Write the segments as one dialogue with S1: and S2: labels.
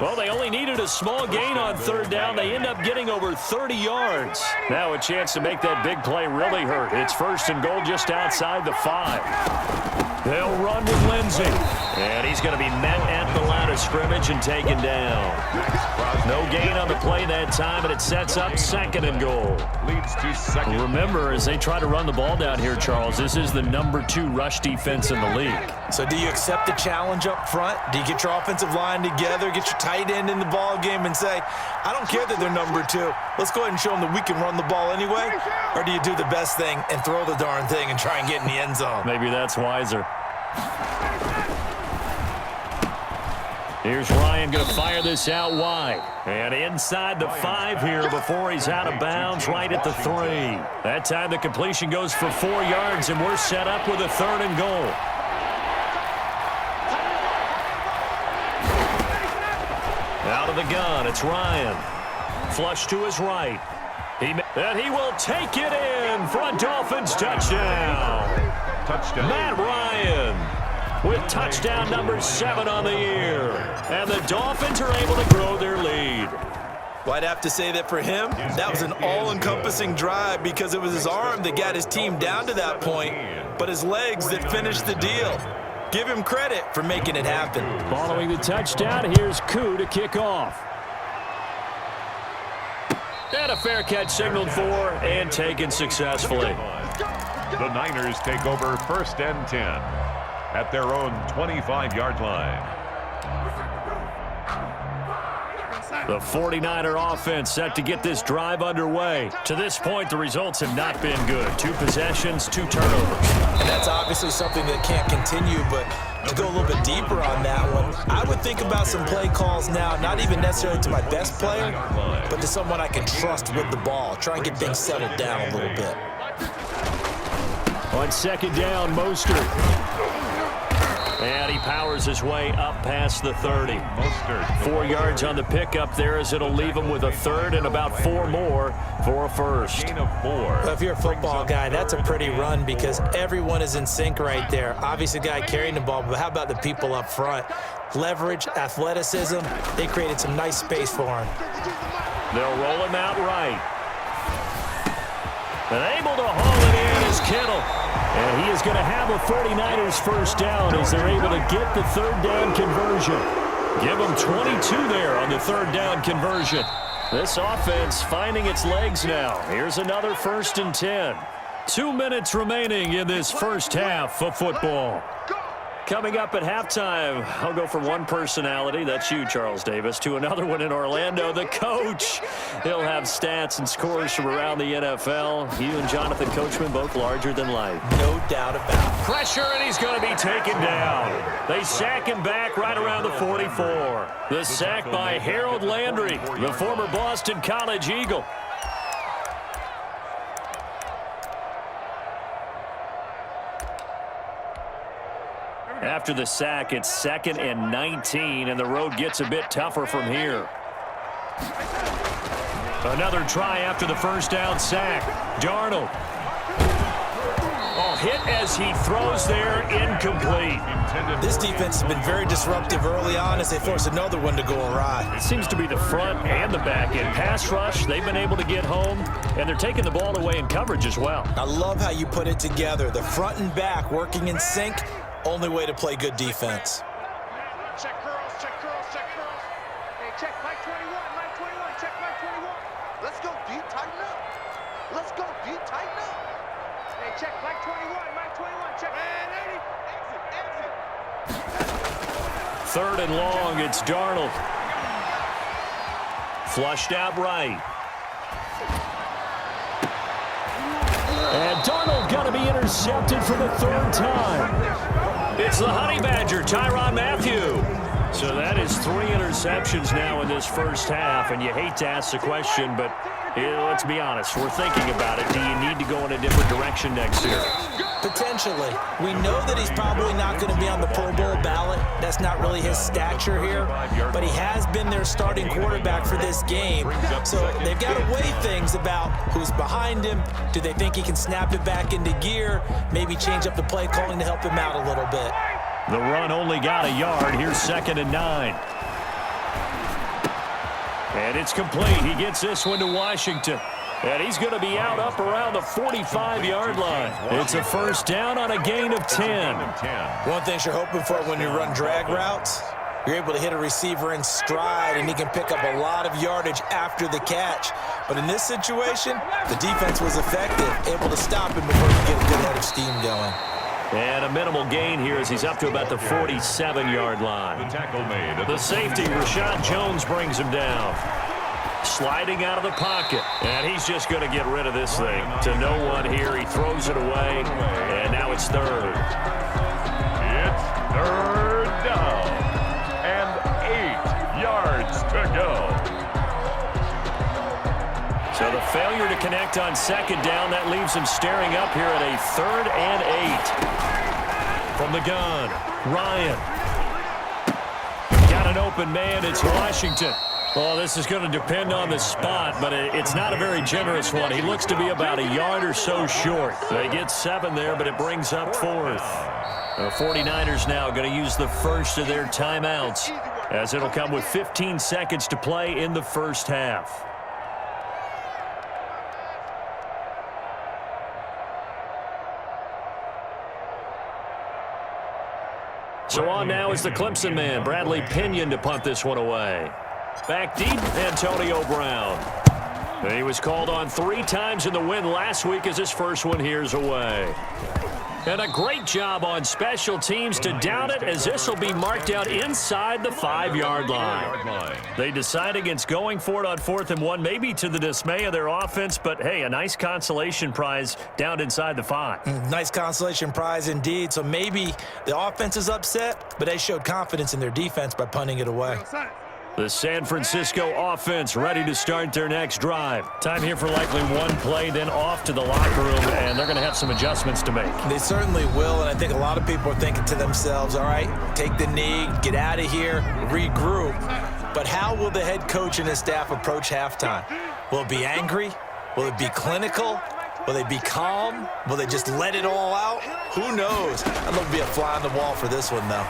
S1: Well, they only needed a small gain on third down. They end up getting over 30 yards. Now a chance to make that big play really hurt. It's 1st and goal just outside the 5. They'll run with Lindsey. And he's going to be met at the line of scrimmage and taken down. No gain on the play that time, and it sets up 2nd and goal.
S2: Leads to 2nd.
S1: Remember, as they try to run the ball down here, Charles, this is the number 2 rush defense in the league.
S3: So do you accept the challenge up front? Do you get your offensive line together, get your tight end in the ball game and say, I don't care that they're number 2. Let's go ahead and show them that we can run the ball anyway? Or do you do the best thing and throw the darn thing and try and get in the end zone?
S1: Maybe that's wiser. Here's Ryan going to fire this out wide. And inside the 5 here before he's out of bounds right at the 3. That time the completion goes for 4 yards, and we're set up with a 3rd and goal. Out of the gun, it's Ryan. Flush to his right. And he will take it in for a Dolphins touchdown. Matt Ryan with touchdown number 7 on the year. And the Dolphins are able to grow their lead.
S3: Well, I'd have to say that for him, that was an all-encompassing drive because it was his arm that got his team down to that point, but his legs that finished the deal. Give him credit for making it happen.
S1: Following the touchdown, here's Koo to kick off. And a fair catch signaled for and taken successfully.
S2: The Niners take over 1st and 10 at their own 25-yard line.
S1: The 49er offense set to get this drive underway. To this point, the results have not been good. 2 possessions, 2 turnovers.
S3: And that's obviously something that can't continue, but to go a little bit deeper on that one, I would think about some play calls now, not even necessarily to my best player, but to someone I can trust with the ball. Try and get things settled down a little bit.
S1: On 2nd down, Mostert. And he powers his way up past the 30. 4 yards on the pickup there as it'll leave him with a 3rd and about 4 more for a 1st.
S3: Well, if you're a football guy, that's a pretty run because everyone is in sync right there. Obviously, the guy carrying the ball, but how about the people up front? Leverage, athleticism, they created some nice space for him.
S1: They'll roll him out right. And able to haul it in is Kittle. And he is going to have a 49ers 1st down as they're able to get the 3rd down conversion. Give them 22 there on the 3rd down conversion. This offense finding its legs now. Here's another 1st and 10. 2 minutes remaining in this first half of football. Coming up at halftime, I'll go from one personality, that's you, Charles Davis, to another one in Orlando, the coach. He'll have stats and scores from around the NFL. You and Jonathan Coachman, both larger than life.
S3: No doubt about it.
S1: Pressure, and he's going to be taken down. They sack him back right around the 44. The sack by Harold Landry, the former Boston College Eagle. After the sack, it's 2nd and 19, and the road gets a bit tougher from here. Another try after the 1st down sack. Darnold. Oh, hit as he throws there, incomplete.
S3: This defense has been very disruptive early on as they force another one to go awry.
S1: It seems to be the front and the back end. Pass rush, they've been able to get home, and they're taking the ball away in coverage as well.
S3: I love how you put it together. The front and back working in sync. Only way to play good defense.
S4: Check curls, check curls, check curls. Hey, check Mike 21, Mike 21, check Mike 21. Let's go deep, tighten up. Let's go deep, tighten up. Hey, check Mike 21, Mike 21, check. Man, 80, exit.
S1: 3rd and long, it's Darnold. Flushed out right. And Darnold got to be intercepted for the 3rd time. It's the Honey Badger, Tyrann Mathieu. So that is 3 interceptions now in this first half, and you hate to ask the question, but let's be honest, we're thinking about it. Do you need to go in a different direction next year?
S3: Potentially. We know that he's probably not going to be on the Pro Bowl ballot. That's not really his stature here, but he has been their starting quarterback for this game. So they've got to weigh things about who's behind him. Do they think he can snap it back into gear? Maybe change up the play calling to help him out a little bit.
S1: The run only got a yard. Here's 2nd and 9. And it's complete. He gets this one to Washington. And he's going to be out up around the 45-yard line. It's a first down on a gain of 10.
S3: One thing you're hoping for when you run drag routes, you're able to hit a receiver in stride, and he can pick up a lot of yardage after the catch. But in this situation, the defense was effective, able to stop him before he could get a good head of steam going.
S1: And a minimal gain here as he's up to about the 47-yard line. The safety, Rashad Jones, brings him down. Sliding out of the pocket. And he's just going to get rid of this thing. To no one here. He throws it away. And now it's third.
S2: It's third down. And 8 yards to go.
S1: So the failure to connect on second down, that leaves him staring up here at a 3rd and 8. From the gun, Ryan. Got an open man. It's Washington. Well, this is going to depend on the spot, but it's not a very generous one. He looks to be about a yard or so short. They get 7 there, but it brings up 4th. The 49ers now going to use the first of their timeouts, as it'll come with 15 seconds to play in the first half. So on now is the Clemson man, Bradley Pinion, to punt this one away. Back deep, Antonio Brown. He was called on 3 times in the win last week as his first one here's away. And a great job on special teams to down it, as this will be marked out inside the 5-yard line. They decide against going for it on 4th and 1, maybe to the dismay of their offense, but hey, a nice consolation prize down inside the 5.
S3: Nice consolation prize indeed. So maybe the offense is upset, but they showed confidence in their defense by punting it away.
S1: The San Francisco offense ready to start their next drive. Time here for likely one play, then off to the locker room, and they're going to have some adjustments to make.
S3: They certainly will, and I think a lot of people are thinking to themselves, all right, take the knee, get out of here, regroup. But how will the head coach and his staff approach halftime? Will it be angry? Will it be clinical? Will they be calm? Will they just let it all out? Who knows? I'd love to be a fly on the wall for this one, though.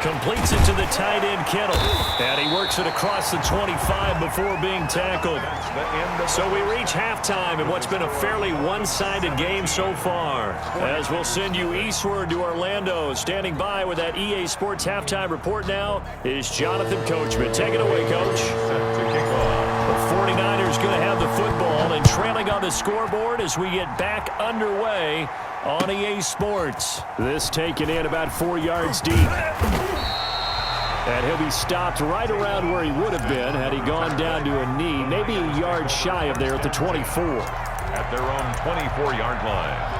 S1: Completes it to the tight end, Kittle. And he works it across the 25 before being tackled. So we reach halftime in what's been a fairly one-sided game so far. As we'll send you eastward to Orlando. Standing by with that EA Sports halftime report now is Jonathan Coachman. Take it away, Coach. The 49ers going to have the football and trailing on the scoreboard as we get back underway on EA Sports. This taken in about 4 yards deep. And he'll be stopped right around where he would have been had he gone down to a knee, maybe a yard shy of there at the 24.
S2: At their own 24-yard line.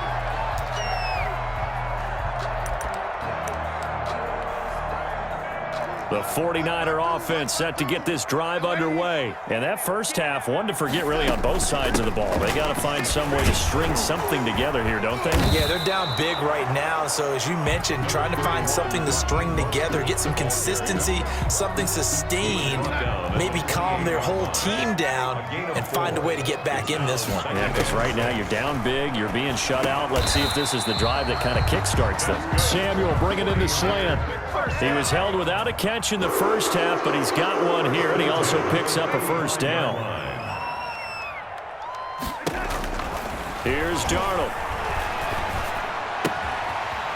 S1: The 49er offense set to get this drive underway. And that first half, one to forget really on both sides of the ball. They got to find some way to string something together here, don't they?
S3: Yeah, they're down big right now. So as you mentioned, trying to find something to string together, get some consistency, something sustained, maybe calm their whole team down and find a way to get back in this one.
S1: Yeah, because right now you're down big, you're being shut out. Let's see if this is the drive that kind of kickstarts them. Samuel bringing in the slant. He was held without a catch in the first half, but he's got one here, and he also picks up a first down. Here's Darnold.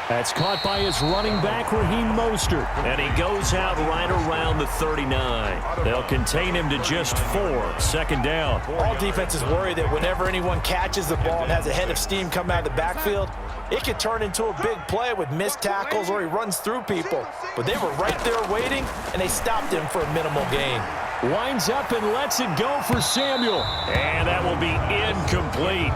S1: That's caught by his running back, Raheem Mostert, and he goes out right around the 39. They'll contain him to just 4. Second down.
S3: All defenses worry that whenever anyone catches the ball and has a head of steam come out of the backfield, it could turn into a big play with missed tackles or he runs through people. But they were right there waiting, and they stopped him for a minimal gain.
S1: Winds up and lets it go for Samuel. And that will be incomplete.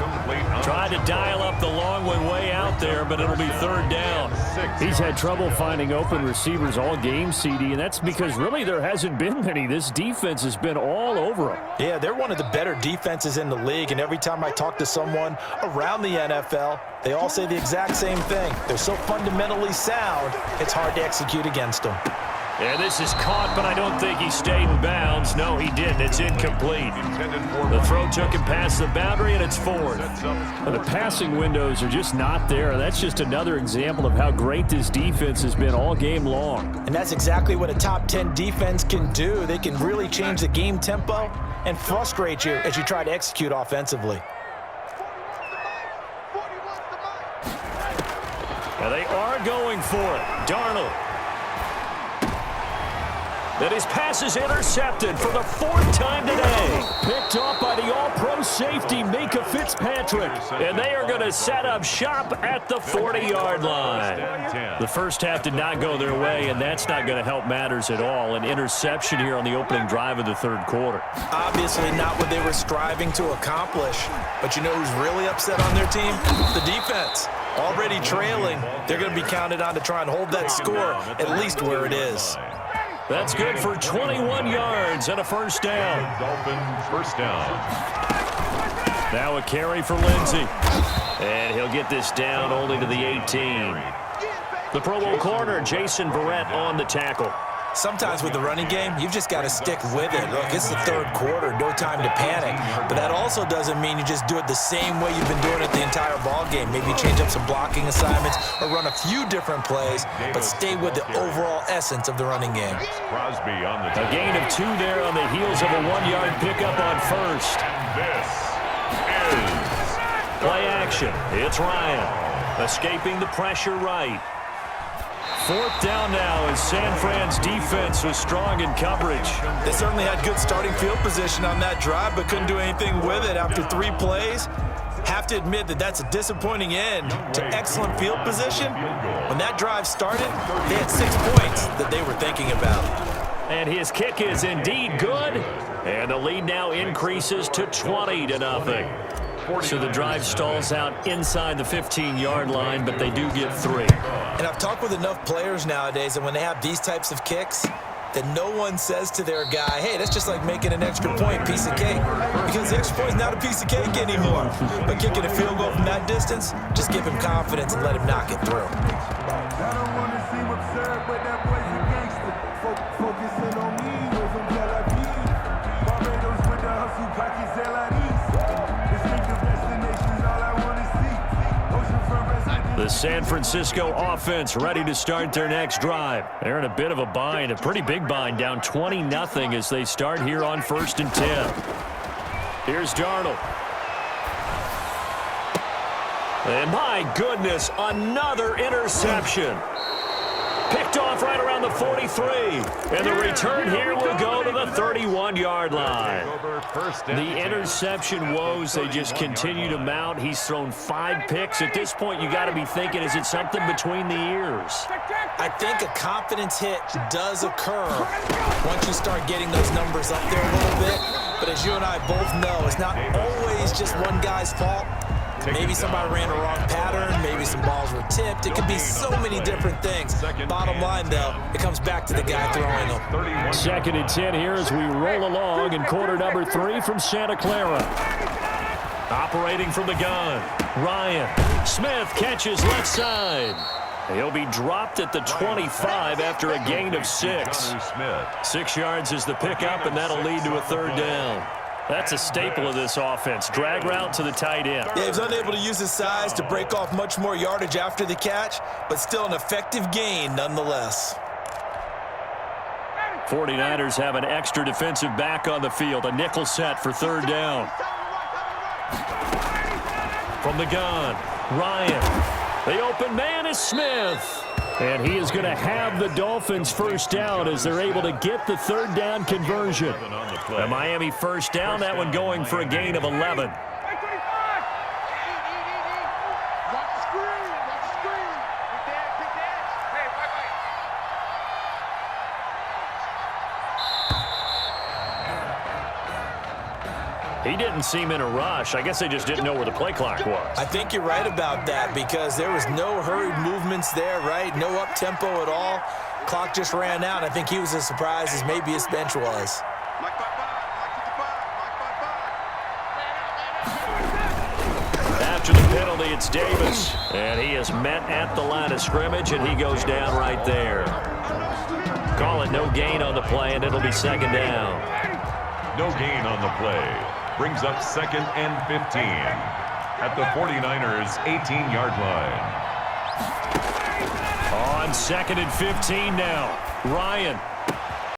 S1: Tried to dial up the long one way out there, but it'll be third down. He's had trouble finding open receivers all game, CD, and that's because really there hasn't been many. This defense has been all over him.
S3: Yeah, they're one of the better defenses in the league, and every time I talk to someone around the NFL, they all say the exact same thing. They're so fundamentally sound, it's hard to execute against them.
S1: And this is caught, but I don't think he stayed in bounds. No, he didn't. It's incomplete. The throw took him past the boundary, and it's fourth. And the passing windows are just not there. That's just another example of how great this defense has been all game long.
S3: And that's exactly what a top 10 defense can do. They can really change the game tempo and frustrate you as you try to execute offensively.
S1: Now they are going for it. Darnold. And his pass is intercepted for the fourth time today. Picked off by the all-pro safety, Minka Fitzpatrick. And they are going to set up shop at the 40-yard line. The first half did not go their way, and that's not going to help matters at all. An interception here on the opening drive of the third quarter.
S3: Obviously not what they were striving to accomplish. But you know who's really upset on their team? The defense. Already trailing. They're going to be counted on to try and hold that score at least where it is.
S1: That's good for 21 yards and a first down.
S2: Dolphins first down.
S1: Now a carry for Lindsey. And he'll get this down only to the 18. The Pro Bowl corner, Jason Verrett, on the tackle.
S3: Sometimes with the running game, you've just got to stick with it. Look, it's the third quarter, no time to panic. But that also doesn't mean you just do it the same way you've been doing it the entire ball game. Maybe change up some blocking assignments or run a few different plays, but stay with the overall essence of the running game.
S2: Crosby on the
S1: A gain of 2 there on the heels of a 1-yard pickup on first.
S2: This is
S1: Play action. It's Ryan. Escaping the pressure right. Fourth down now as San Fran's defense was strong in coverage.
S3: They certainly had good starting field position on that drive, but couldn't do anything with it after 3 plays. Have to admit that that's a disappointing end to excellent field position. When that drive started, they had 6 points that they were thinking about.
S1: And his kick is indeed good. And the lead now increases to 20-0. So the drive stalls out inside the 15-yard line, but they do get 3.
S3: And I've talked with enough players nowadays that when they have these types of kicks, that no one says to their guy, hey, that's just like making an extra point, piece of cake. Because the extra point is not a piece of cake anymore. But kicking a field goal from that distance, just give him confidence and let him knock it through.
S5: I don't want to seem absurd, but that boy's a gangster. Focusing on me, was on Tel Aviv. Barbados with the hustle, pockets LIDs. Distinctive destinations, all I want to see. Oceanfront residence.
S1: The San Francisco offense ready to start their next drive. They're in a bit of a bind, a pretty big bind, down 20-0 as they start here on 1st and 10. Here's Darnold. And my goodness, another interception. Picked off right around the 43. And the return here will go to the 31-yard line. The interception woes, they just continue to mount. He's thrown 5 picks. At this point, you got to be thinking, is it something between the ears?
S3: I think a confidence hit does occur once you start getting those numbers up there a little bit. But as you and I both know, it's not always just one guy's fault. Maybe somebody ran a wrong pattern. Maybe some balls were tipped. It could be so many different things. Bottom line, though, it comes back to the guy throwing them.
S1: 2nd and 10 here as we roll along in quarter number 3 from Santa Clara. Operating from the gun, Ryan. Smith catches left side. He'll be dropped at the 25 after a gain of 6. 6 yards is the pickup, and that'll lead to a 3rd down. That's a staple of this offense. Drag route to the tight end.
S3: Yeah, he was unable to use his size to break off much more yardage after the catch, but still an effective gain nonetheless.
S1: 49ers have an extra defensive back on the field. A nickel set for 3rd down. From the gun, Ryan. The open man is Smith. And he is going to have the Dolphins first down as they're able to get the 3rd down conversion. The Miami first down, that one going for a gain of 11. He didn't seem in a rush. I guess they just didn't know where the play clock was.
S3: I think you're right about that because there was no hurried movements there, right? No up-tempo at all. Clock just ran out. I think he was as surprised as maybe his bench was.
S1: After the penalty, it's Davis. And he is met at the line of scrimmage, and he goes down right there. call it no gain on the play, and it'll be second down.
S2: No gain on the play. Brings up 2nd and 15 at the 49ers' 18-yard line.
S1: On 2nd and 15 now. Ryan